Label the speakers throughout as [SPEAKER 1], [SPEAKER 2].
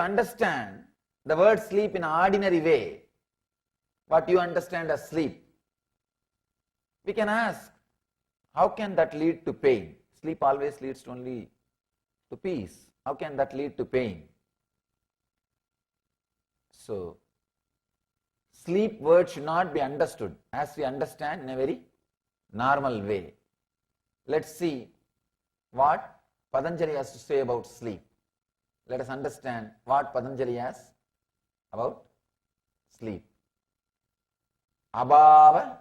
[SPEAKER 1] understand the word sleep in an ordinary way, what you understand as sleep, we can ask, how can that lead to pain? Sleep always leads only to peace. How can that lead to pain? So, sleep word should not be understood as we understand in a very normal way. Let's see what Patanjali has to say about sleep. Let us understand what Patanjali has about sleep. Abhava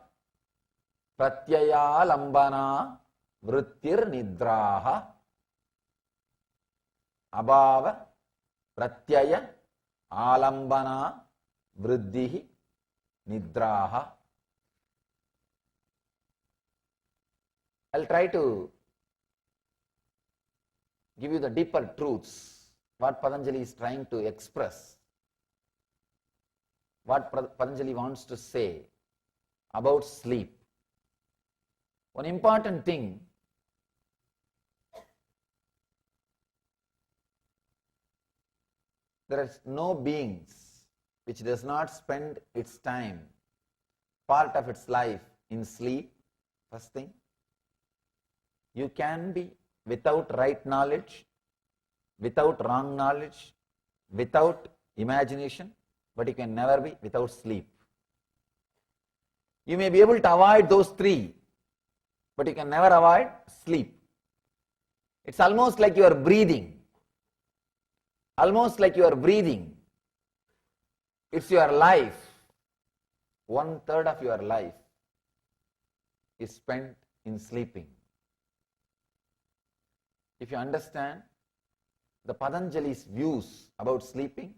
[SPEAKER 1] pratyaya lambana vrittir nidraha. Abhava pratyaya alambana vriddhi nidraha. I'll try to give you the deeper truths, what Patanjali is trying to express, what Patanjali wants to say about sleep. One important thing, there is no beings which does not spend its time, part of its life in sleep. First thing, you can be without right knowledge, without wrong knowledge, without imagination, but you can never be without sleep. You may be able to avoid those three, but you can never avoid sleep. It's almost like you are breathing. Almost like you are breathing. It's your life. 1/3 of your life is spent in sleeping. If you understand the Patanjali's views about sleeping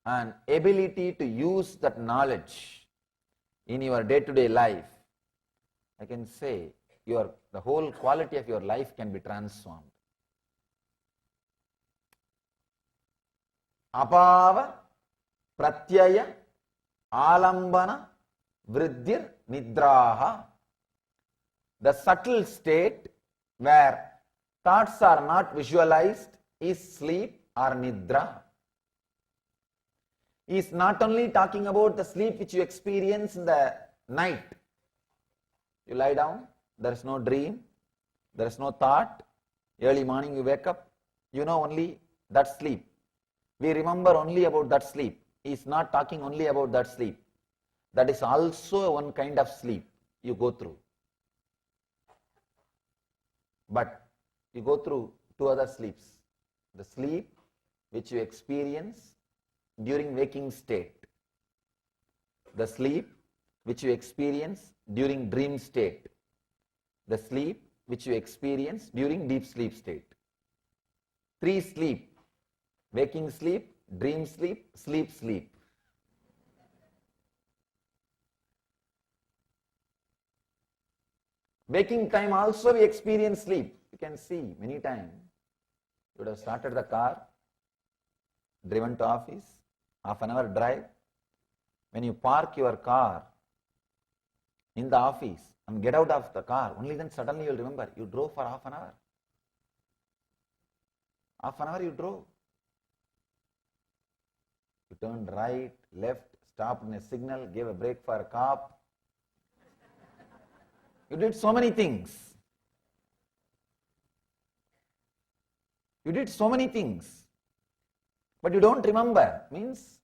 [SPEAKER 1] and ability to use that knowledge in your day-to-day life, I can say the whole quality of your life can be transformed. Apava pratyaya alambana vriddhir nidraha. The subtle state where thoughts are not visualized is sleep or nidra. He is not only talking about the sleep which you experience in the night. You lie down, there is no dream, there is no thought. Early morning you wake up, you know only that sleep. We remember only about that sleep. He is not talking only about that sleep. That is also one kind of sleep you go through. But you go through two other sleeps. The sleep which you experience during waking state. The sleep which you experience during dream state. The sleep which you experience during deep sleep state. 3 sleep. Waking sleep, dream sleep, sleep sleep. Waking time also we experience sleep. You can see many times. You would have started the car, driven to office, half an hour drive. When you park your car in the office and get out of the car, only then suddenly you will remember you drove for half an hour. Half an hour you drove. You turned right, left, stopped in a signal, gave a brake for a cop. You did so many things. You did so many things. But you don't remember. Means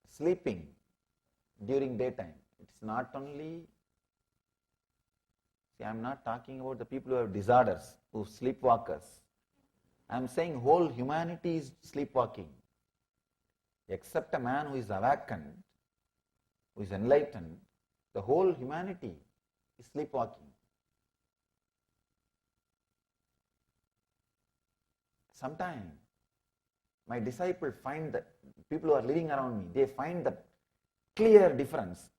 [SPEAKER 1] sleeping during daytime. It's not only, see, I'm not talking about the people who have disorders, who sleepwalkers. I'm saying whole humanity is sleepwalking. Except a man who is awakened, who is enlightened, the whole humanity is sleepwalking. Sometimes my disciples find that people who are living around me, they find the clear difference.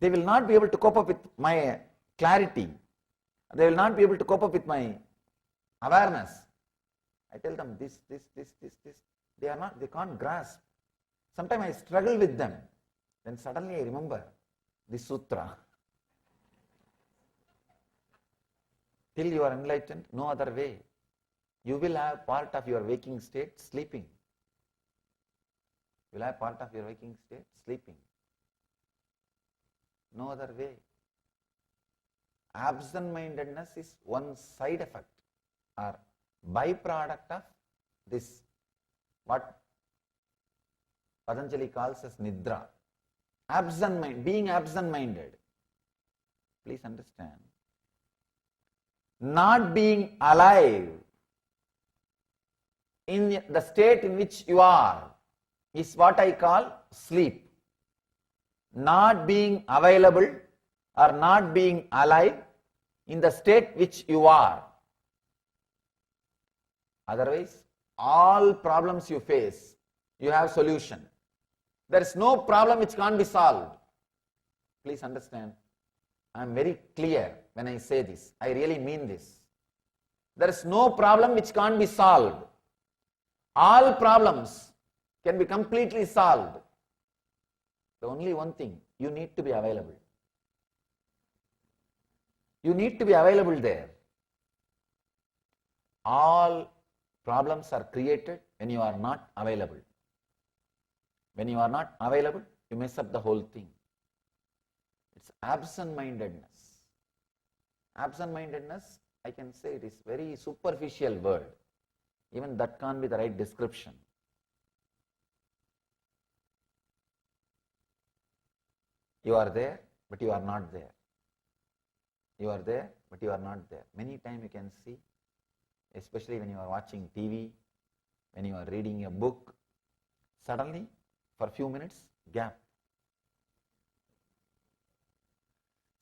[SPEAKER 1] They will not be able to cope up with my clarity. They will not be able to cope up with my awareness. I tell them this. They can't grasp. Sometimes I struggle with them. Then suddenly I remember this sutra. Till you are enlightened, no other way. You will have part of your waking state sleeping. You will have part of your waking state sleeping. No other way. Absent-mindedness is one side effect or byproduct of this, what Patanjali calls as nidra. Being absent-minded. Please understand. Not being alive in the state in which you are is what I call sleep. Not being available or not being alive in the state which you are. Otherwise, all problems you face, you have solution. There is no problem which can't be solved. Please understand. I am very clear when I say this. I really mean this. There is no problem which can't be solved. All problems can be completely solved. The only one thing, you need to be available. You need to be available there. All problems are created when you are not available. When you are not available, you mess up the whole thing. It's absent-mindedness. Absent-mindedness, I can say it is very superficial word. Even that can't be the right description. You are there, but you are not there. You are there, but you are not there. Many times you can see, especially when you are watching TV, when you are reading a book, suddenly, for a few minutes, gap.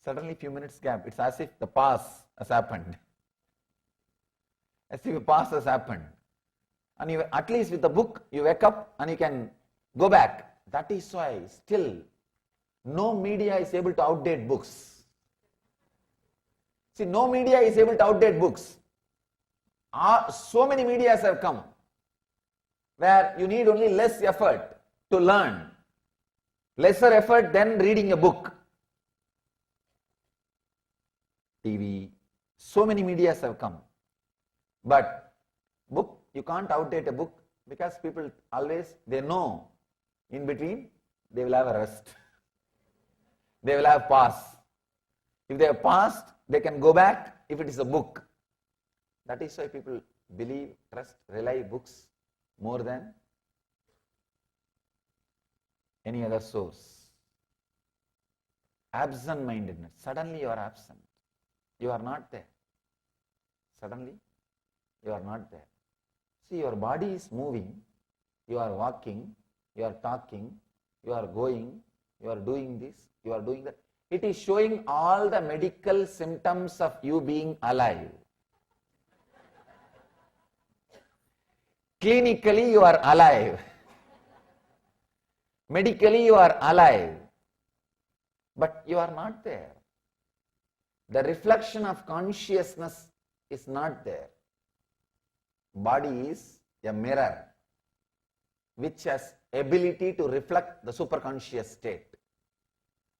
[SPEAKER 1] Suddenly, few minutes gap. It's as if the pause has happened. As if a pause has happened. And you, at least with the book, you wake up and you can go back. That is why still no media is able to outdate books. See, no media is able to outdate books. So many medias have come where you need only less effort to learn. Lesser effort than reading a book. TV, so many medias have come. But book, you can't outdate a book because people always, they know in between they will have a rest. They will have pause. If they have paused, they can go back if it is a book. That is why people believe, trust, rely books more than any other source. Absent-mindedness. Suddenly you are absent. You are not there. Suddenly you are not there. See, your body is moving, you are walking, you are talking, you are going, you are doing this, you are doing that. It is showing all the medical symptoms of you being alive. Clinically, you are alive. Medically, you are alive. But you are not there. The reflection of consciousness is not there. Body is a mirror which has ability to reflect the superconscious state.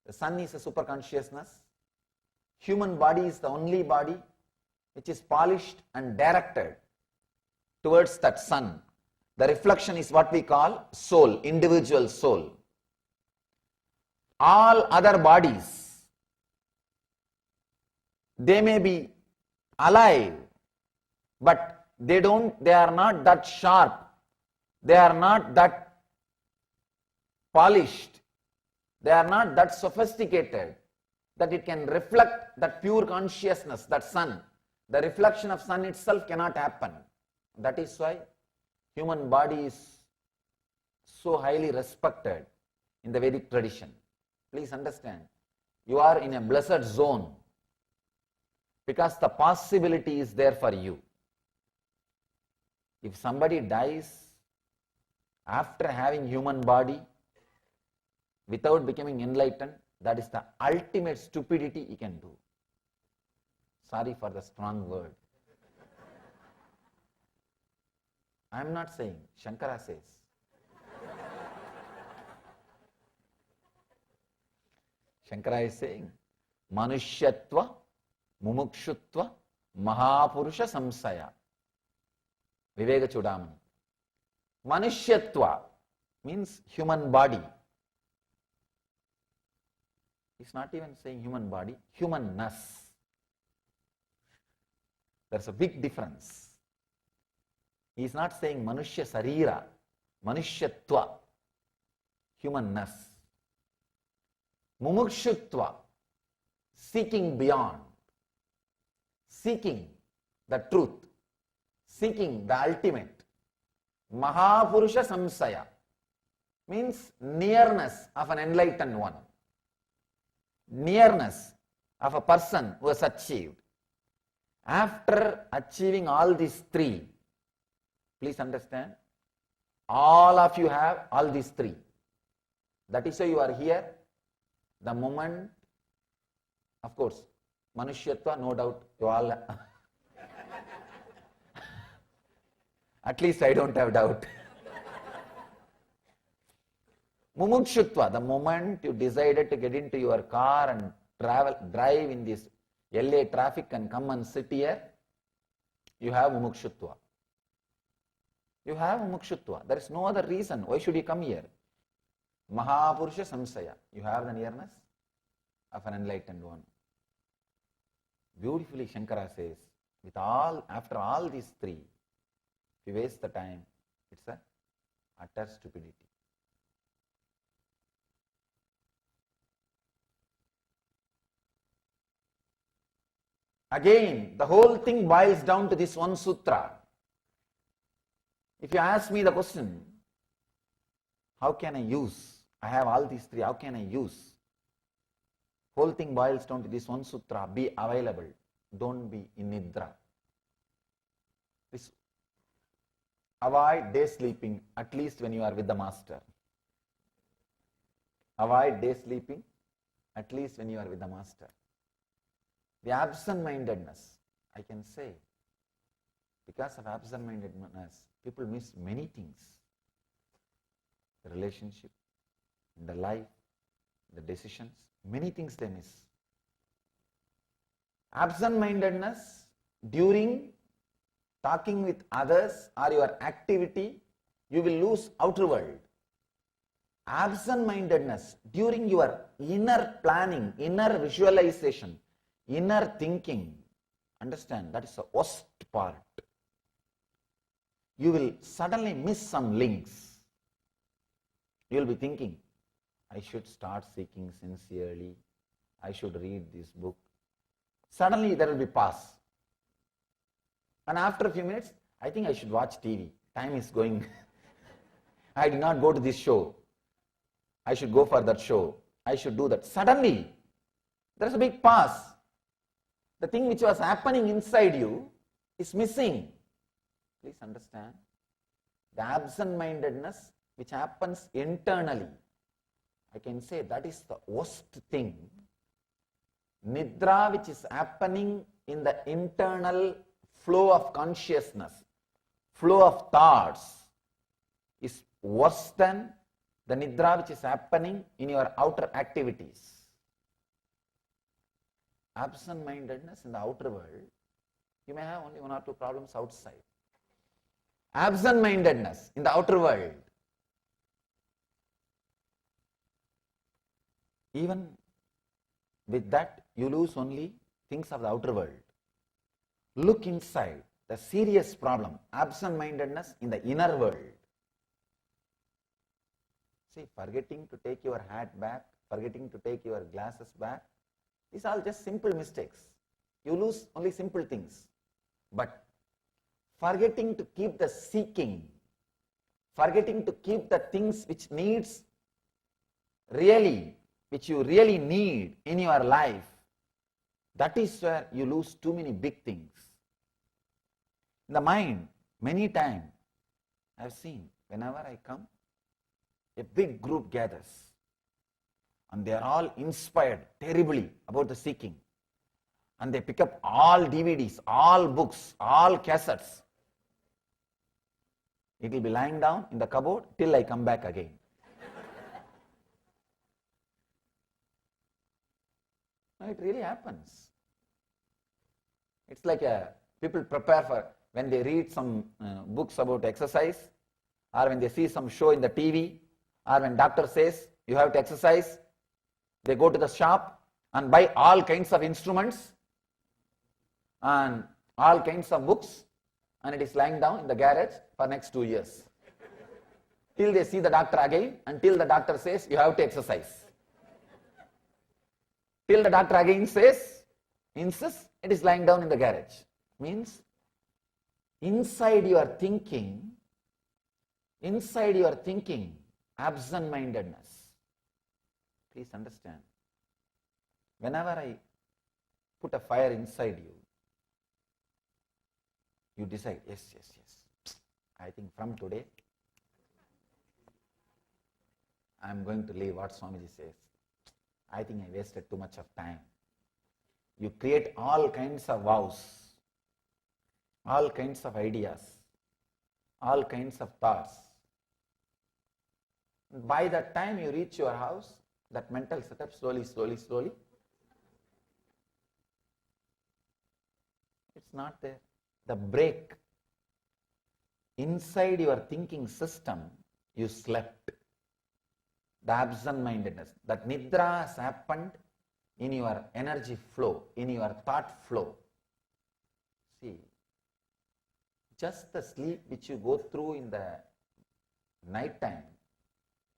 [SPEAKER 1] The sun is a superconsciousness. Human body is the only body which is polished and directed towards that sun. The reflection is what we call soul, individual soul. All other bodies, they may be alive, but they are not that sharp, they are not that polished, they are not that sophisticated that it can reflect that pure consciousness, that sun. The reflection of sun itself cannot happen. That is why human body is so highly respected in the Vedic tradition. Please understand, you are in a blessed zone because the possibility is there for you. If somebody dies after having human body without becoming enlightened, that is the ultimate stupidity he can do. Sorry for the strong word. I am not saying, Shankara says. Shankara is saying, Manushyatva, Mumukshutva, Mahapurusha Samsaya. Viveka Chudamani. Manushyatva means human body. He's not even saying human body, humanness. There's a big difference. He's not saying Manushya Sarira, Manushyatva, humanness. Mumukshutva, seeking beyond, seeking the truth, seeking the ultimate. Mahapurusha Samsaya means nearness of an enlightened one, nearness of a person who has achieved. After achieving all these three, please understand, all of you have all these three. That is why you are here. The moment, of course, Manushyatva, no doubt, you all, at least I don't have doubt. Mumukshutva, the moment you decided to get into your car and drive in this LA traffic and come and sit here, you have Mumukshutva. You have Mumukshutva. There is no other reason. Why should you come here? Mahapurusha Samsaya. You have the nearness of an enlightened one. Beautifully Shankara says, after all these three, if you waste the time, it's a utter stupidity. Again, the whole thing boils down to this one sutra. If you ask me the question, how can I use? I have all these three, how can I use? Whole thing boils down to this one sutra, be available, don't be in nidra. Avoid day sleeping, at least when you are with the master. Avoid day sleeping, at least when you are with the master. The absent-mindedness, I can say, because of absent-mindedness, people miss many things. The relationship, the life, the decisions, many things they miss. Absent-mindedness during talking with others or your activity, you will lose outer world. Absent-mindedness during your inner planning, inner visualization, inner thinking, understand, that is the worst part. You will suddenly miss some links. You will be thinking, I should start seeking sincerely, I should read this book. Suddenly there will be pause. And after a few minutes, I think I should watch TV. Time is going. I did not go to this show. I should go for that show. I should do that. Suddenly, there is a big pause. The thing which was happening inside you is missing. Please understand. The absent-mindedness which happens internally, I can say that is the worst thing. Nidra which is happening in the internal flow of consciousness, flow of thoughts, is worse than the nidra which is happening in your outer activities. Absent-mindedness in the outer world, you may have only one or two problems outside. Absent-mindedness in the outer world, even with that, you lose only things of the outer world. Look inside, the serious problem, absent-mindedness in the inner world. See, forgetting to take your hat back, forgetting to take your glasses back, these are all just simple mistakes. You lose only simple things. But forgetting to keep the seeking, forgetting to keep the things which needs really, which you really need in your life, that is where you lose too many big things. In the mind, many times, I have seen, whenever I come, a big group gathers. And they are all inspired terribly about the seeking. And they pick up all DVDs, all books, all cassettes. It will be lying down in the cupboard till I come back again. No, it really happens. It's like people prepare for when they read some books about exercise, or when they see some show in the TV, or when doctor says you have to exercise, they go to the shop and buy all kinds of instruments and all kinds of books, and it is lying down in the garage for next 2 years. Till they see the doctor again, until the doctor says you have to exercise. Till the doctor again says, insists, it is lying down in the garage. Means inside your thinking, absent-mindedness. Please understand. Whenever I put a fire inside you, you decide, yes. I think from today, I am going to leave what Swamiji says. I think I wasted too much of time. You create all kinds of vows, all kinds of ideas, all kinds of thoughts. By the time you reach your house, that mental setup slowly, it's not there. The break. Inside your thinking system, you slept. The absent-mindedness. That nidra has happened in your energy flow, in your thought flow. See, just the sleep which you go through in the night time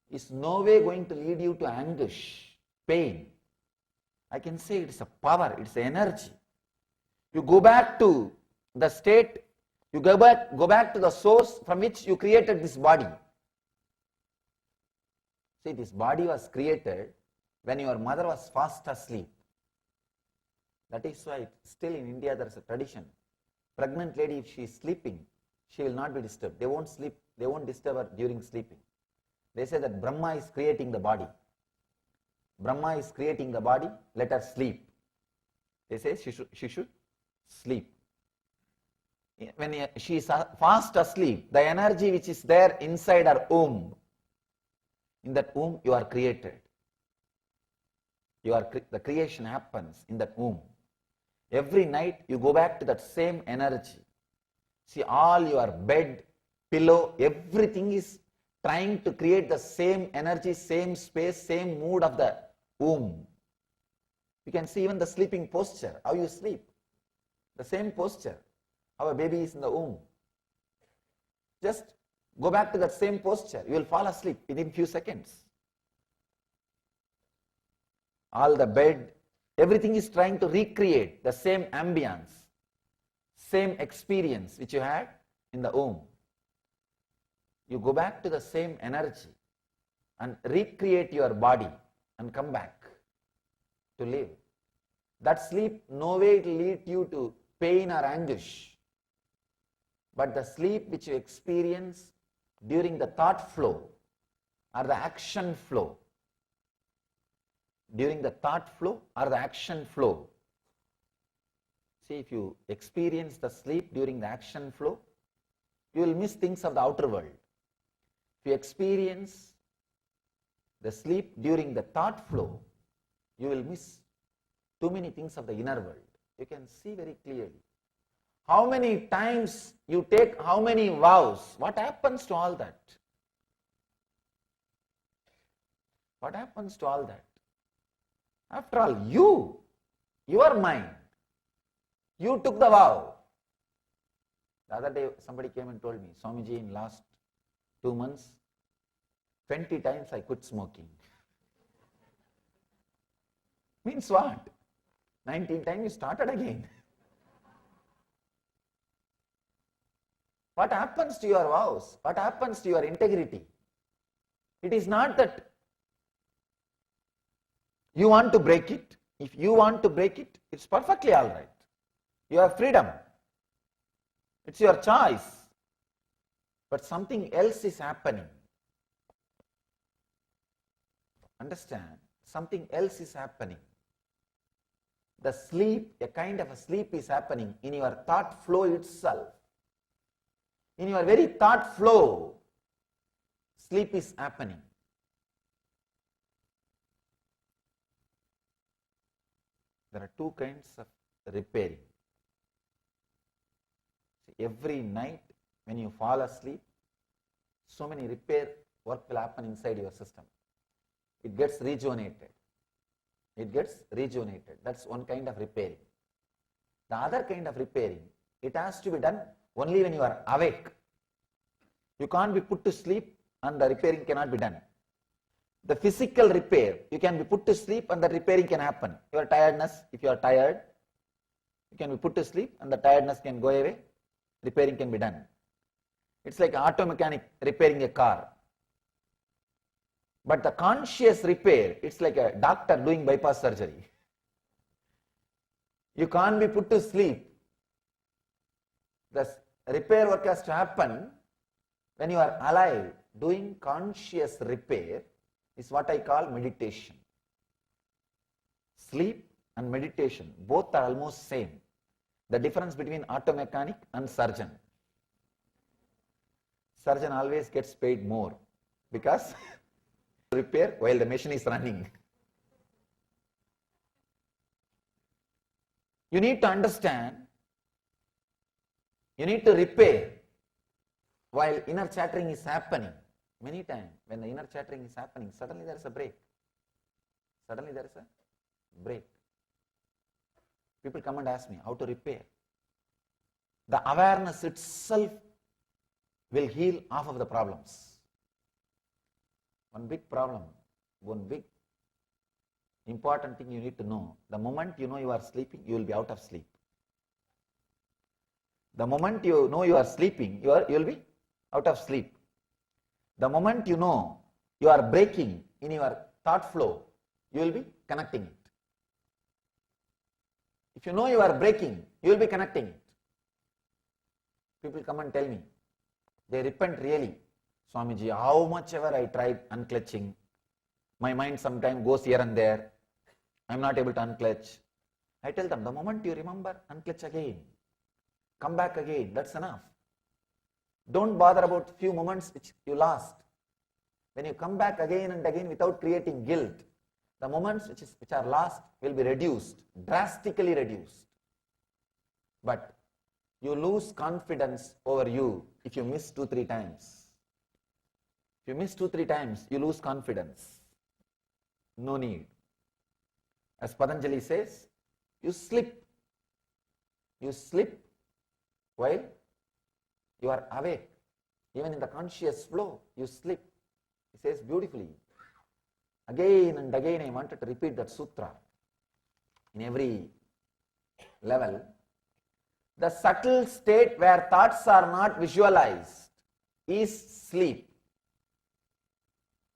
[SPEAKER 1] is no way going to lead you to anguish, pain. I can say it's a power, it's energy. You go back to the state, you go back to the source from which you created this body. See, this body was created when your mother was fast asleep. That is why still in India there is a tradition. Pregnant lady, if she is sleeping, she will not be disturbed. They won't sleep, they won't disturb her during sleeping. They say that Brahma is creating the body. Brahma is creating the body, let her sleep. They say she should sleep. When she is fast asleep, the energy which is there inside her womb, in that womb you are created. The creation happens in that womb. Every night you go back to that same energy. See, all your bed, pillow, everything is trying to create the same energy, same space, same mood of the womb. You can see even the sleeping posture, how you sleep. The same posture, how a baby is in the womb. Just go back to that same posture, you will fall asleep within few seconds. All the bed, everything is trying to recreate the same ambience, same experience which you had in the womb. You go back to the same energy and recreate your body and come back to live. That sleep no way will lead you to pain or anguish. But the sleep which you experience during the thought flow or the action flow, during the thought flow or the action flow. See, if you experience the sleep during the action flow, you will miss things of the outer world. If you experience the sleep during the thought flow, you will miss too many things of the inner world. You can see very clearly. How many times you take how many vows? What happens to all that? What happens to all that? After all, your mind, you took the vow. The other day somebody came and told me, Swamiji, in last 2 months, 20 times I quit smoking. Means what? 19 times you started again. What happens to your vows? What happens to your integrity? It is not that you want to break it. If you want to break it, it's perfectly all right. You have freedom. It's your choice. But something else is happening. Understand? Something else is happening. The sleep, a kind of a sleep is happening in your thought flow itself. In your very thought flow, sleep is happening. There are two kinds of repairing. See, every night when you fall asleep, so many repair work will happen inside your system. It gets rejuvenated. It gets rejuvenated. That's one kind of repairing. The other kind of repairing, it has to be done only when you are awake. You can't be put to sleep and the repairing cannot be done. The physical repair, you can be put to sleep and the repairing can happen. Your tiredness, if you are tired, you can be put to sleep and the tiredness can go away, repairing can be done. It's like an auto mechanic repairing a car. But the conscious repair, it's like a doctor doing bypass surgery. You can't be put to sleep. The repair work has to happen when you are alive. Doing conscious repair is what I call meditation. Sleep and meditation, both are almost same. The difference between auto mechanic and surgeon. Surgeon always gets paid more because repair while the machine is running. You need to understand, you need to repair while inner chattering is happening. Many times when the inner chattering is happening, suddenly there is a break. Suddenly there is a break. People come and ask me how to repair. The awareness itself will heal half of the problems. One big problem, one big important thing you need to know, the moment you know you are sleeping, you will be out of sleep. The moment you know you are sleeping, you will be out of sleep. The moment you know you are breaking in your thought flow, you will be connecting it. If you know you are breaking, you will be connecting it. People come and tell me, they repent really. Swamiji, how much ever I tried unclutching, my mind sometimes goes here and there. I am not able to unclutch. I tell them, the moment you remember, unclutch again. Come back again, that's enough. Don't bother about few moments which you lost. When you come back again and again without creating guilt, the moments which are lost will be reduced, drastically reduced. But you lose confidence over you if you miss 2-3 times. If you miss 2-3 times, you lose confidence. No need. As Patanjali says, you slip. You slip while you are awake. Even in the conscious flow, you slip. He says beautifully. Again and again I wanted to repeat that sutra in every level. The subtle state where thoughts are not visualized is sleep.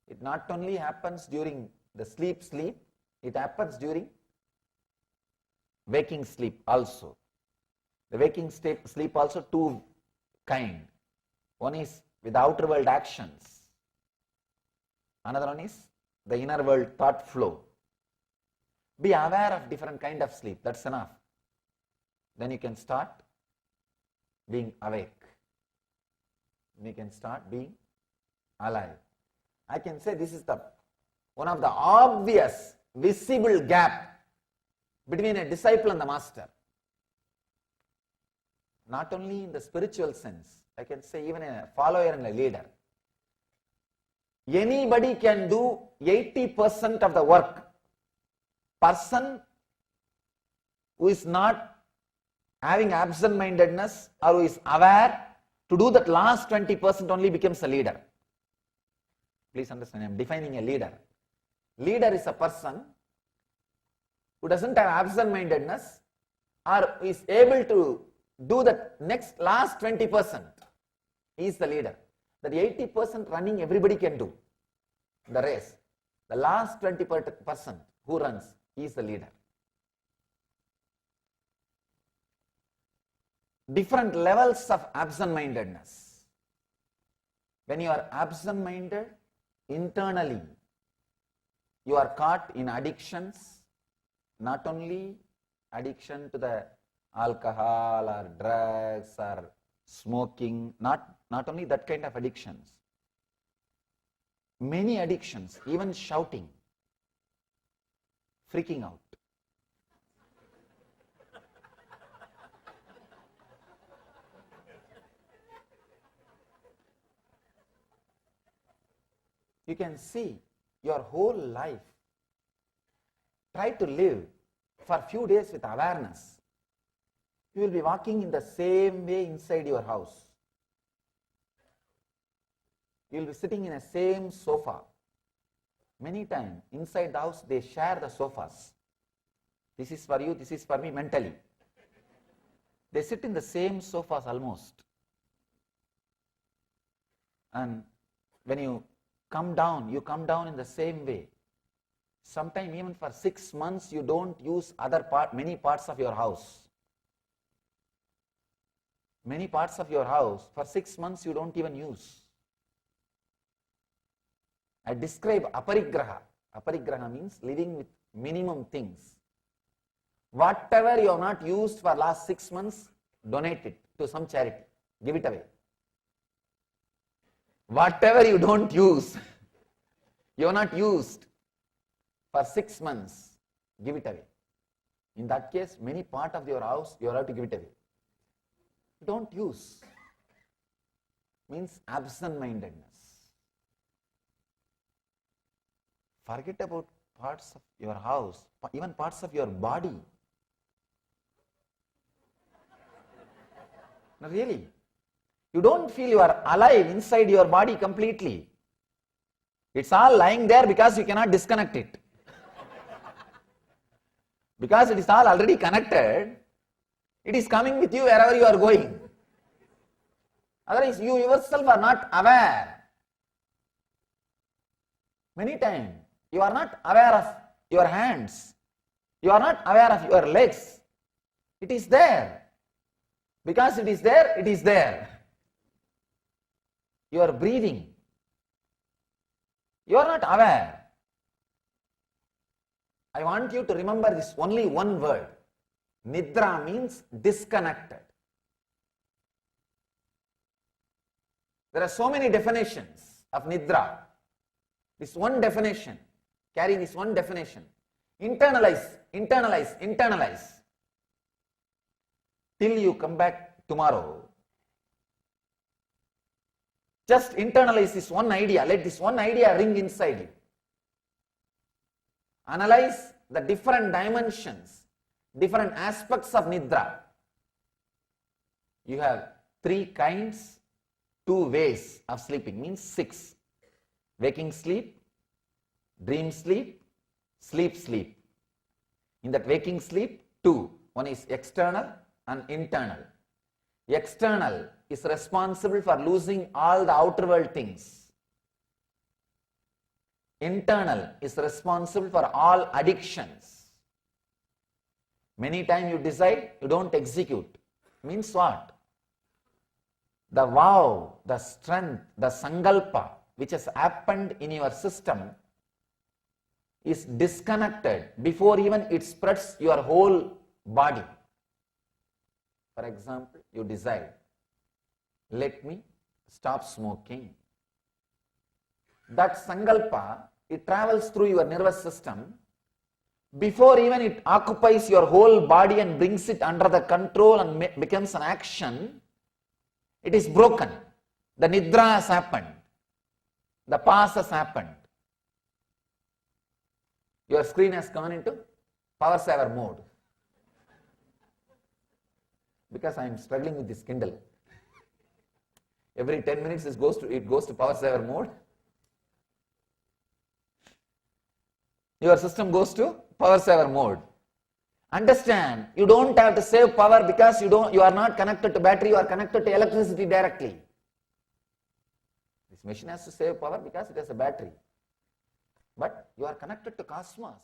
[SPEAKER 1] It not only happens during the sleep, it happens during waking sleep also. The waking sleep also two kind. One is with outer world actions. Another one is the inner world thought flow. Be aware of different kind of sleep. That's enough. Then you can start being awake. You can start being alive. I can say this is one of the obvious, visible gap between a disciple and the master. Not only in the spiritual sense, I can say even a follower and a leader. Anybody can do 80% of the work. Person who is not having absent-mindedness or who is aware to do that last 20% only becomes a leader. Please understand, I am defining a leader. Leader is a person who doesn't have absent-mindedness or is able to do the last 20%. He is the leader. That 80% running everybody can do the race. The last 20% who runs, he is the leader. Different levels of absent-mindedness. When you are absent-minded, internally, you are caught in addictions, not only addiction to the alcohol or drugs or smoking, not only that kind of addictions. Many addictions, even shouting, freaking out. You can see your whole life. Try to live for a few days with awareness. You will be walking in the same way inside your house. You will be sitting in the same sofa. Many times inside the house they share the sofas. This is for you, this is for me mentally. They sit in the same sofas almost. And when you come down in the same way. Sometimes even for 6 months you don't use many parts of your house. Many parts of your house for 6 months you don't even use. I describe aparigraha. Aparigraha means living with minimum things. Whatever you have not used for last 6 months, donate it to some charity. Give it away. Whatever you don't use, you have not used for 6 months, give it away. In that case, many part of your house, you have to give it away. Don't use. Means absent-mindedness. Forget about parts of your house, even parts of your body. No, really. You don't feel you are alive inside your body completely. It's all lying there because you cannot disconnect it. Because it is all already connected, it is coming with you wherever you are going. Otherwise, you yourself are not aware. Many times, you are not aware of your hands. You are not aware of your legs. It is there. Because it is there, it is there. You are breathing. You are not aware. I want you to remember this only one word. Nidra means disconnected. There are so many definitions of Nidra. This one definition, carry this one definition. Internalize, internalize, internalize. Till you come back tomorrow. Just internalize this one idea. Let this one idea ring inside you. Analyze the different dimensions, different aspects of Nidra. You have 3 kinds, 2 ways of sleeping, means 6. Waking sleep, dream sleep, sleep sleep. In that waking sleep, 2. One is external and internal. External is responsible for losing all the outer world things. Internal is responsible for all addictions. Many times you decide, you don't execute. Means what? The vow, the strength, the sankalpa which has happened in your system is disconnected before even it spreads your whole body. For example, you decide, let me stop smoking. That sankalpa, it travels through your nervous system. Before even it occupies your whole body and brings it under the control and becomes an action, it is broken. The nidra has happened. The pass has happened. Your screen has gone into power saver mode. Because I am struggling with this Kindle. Every 10 minutes it goes to power saver mode. Your system goes to power saver mode. Understand, you don't have to save power because you are not connected to battery, you are connected to electricity directly. This machine has to save power because it has a battery. But you are connected to cosmos.